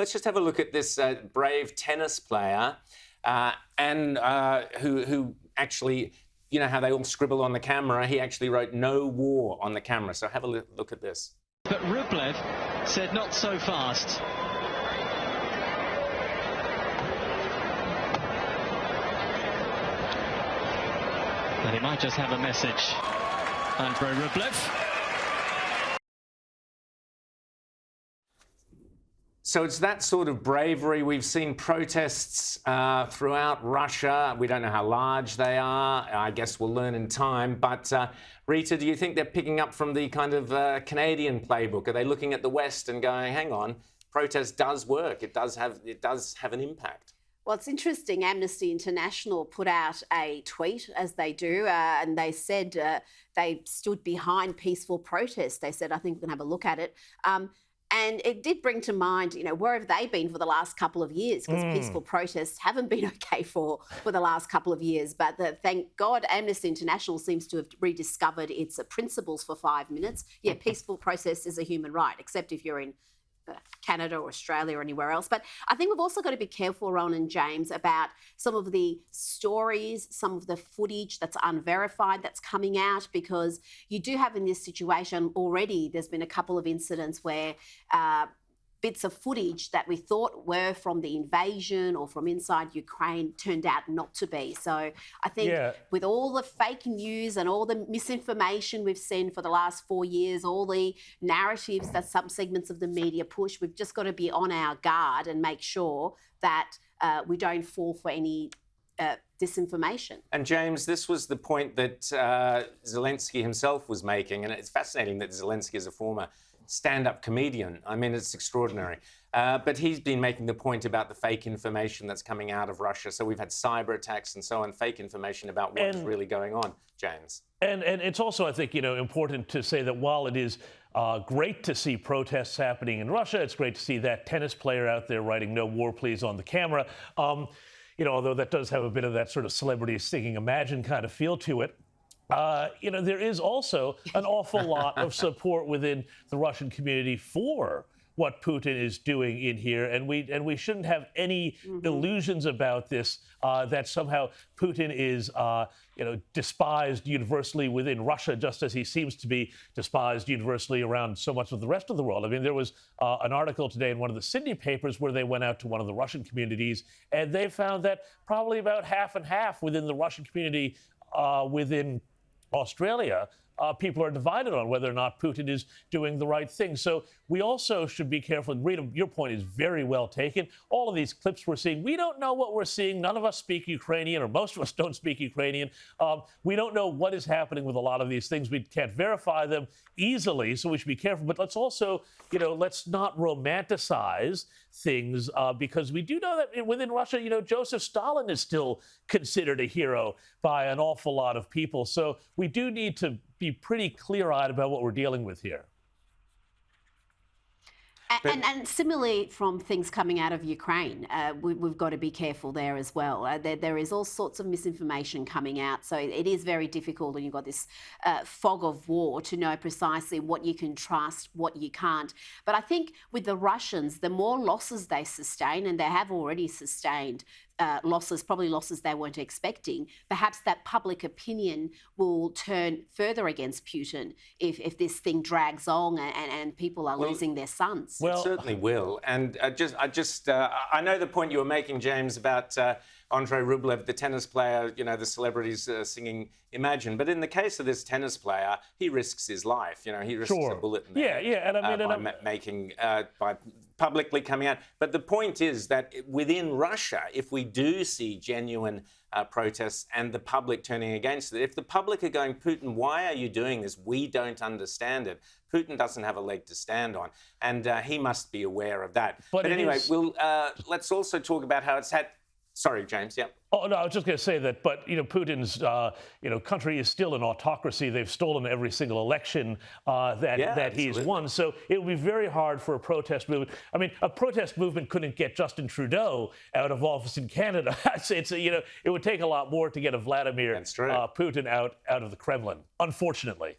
Let's just have a look at this brave tennis player who actually, you know how they all scribble on the camera? He actually wrote "No war" on the camera. So have a look at this. But Rublev said not so fast. And he might just have a message. Andrey Rublev. So it's that sort of bravery. We've seen protests throughout Russia. We don't know how large they are. I guess we'll learn in time. But Rita, do you think they're picking up from the kind of Canadian playbook? Are they looking at the West and going, hang on, protest does work. It does have an impact. Well, it's interesting. Amnesty International put out a tweet, as they do, and they said they stood behind peaceful protests. They said, I think we can have a look at it. And it did bring to mind, you know, where have they been for the last couple of years? Because peaceful protests haven't been okay for the last couple of years. But thank God Amnesty International seems to have rediscovered its principles for 5 minutes. Yeah, peaceful protest is a human right, except if you're in Canada or Australia or anywhere else. But I think we've also got to be careful, Ron and James, about some of the stories, some of the footage that's unverified that's coming out, because you do have in this situation already, there's been a couple of incidents where bits of footage that we thought were from the invasion or from inside Ukraine turned out not to be. So I think with all the fake news and all the misinformation we've seen for the last 4 years, all the narratives that some segments of the media push, we've just got to be on our guard and make sure that we don't fall for any disinformation. And James, this was the point that Zelensky himself was making, and it's fascinating that Zelensky is a former stand-up comedian. I mean, it's extraordinary. But he's been making the point about the fake information that's coming out of Russia. So we've had cyber attacks and so on, fake information about what's really going on, James. And it's also, I think, you know, important to say that while it is great to see protests happening in Russia, it's great to see that tennis player out there writing "No war, please" on the camera. You know, although that does have a bit of that sort of celebrity singing Imagine kind of feel to it. You know, there is also an awful lot of support within the Russian community for what Putin is doing in here, and we shouldn't have any illusions about this, that somehow Putin is, you know, despised universally within Russia, just as he seems to be despised universally around so much of the rest of the world. I mean, there was an article today in one of the Sydney papers where they went out to one of the Russian communities, and they found that probably about half and half within the Russian community within Australia, people are divided on whether or not Putin is doing the right thing. So we also should be careful. And Rita, your point is very well taken. All of these clips we're seeing, we don't know what we're seeing. None of us speak Ukrainian, or most of us don't speak Ukrainian. We don't know what is happening with a lot of these things. We can't verify them easily, so we should be careful. But let's also, you know, let's not romanticize things, because we do know that within Russia, you know, Joseph Stalin is still considered a hero by an awful lot of people. So we do need to be pretty clear-eyed about what we're dealing with here. And similarly, from things coming out of Ukraine, we've got to be careful there as well. There is all sorts of misinformation coming out, so it is very difficult when you've got this fog of war to know precisely what you can trust, what you can't. But I think with the Russians, the more losses they sustain, and they have already sustained losses, probably losses they weren't expecting, perhaps that public opinion will turn further against Putin if this thing drags on and people are losing their sons. Well, it certainly will. And I know the point you were making, James, about Andrey Rublev, the tennis player, you know, the celebrities singing Imagine. But in the case of this tennis player, he risks his life. You know, he risks a bullet in the head. And I mean, by publicly coming out. But the point is that within Russia, if we do see genuine protests and the public turning against it, if the public are going, Putin, why are you doing this? We don't understand it. Putin doesn't have a leg to stand on, and he must be aware of that. But anyway, let's also talk about how it's had. Sorry, James. Yeah. Oh, no, I was just going to say that, but, you know, Putin's, country is still an autocracy. They've stolen every single election that he's won. So it would be very hard for a protest movement. I mean, a protest movement couldn't get Justin Trudeau out of office in Canada. It would take a lot more to get a Vladimir Putin out of the Kremlin, unfortunately.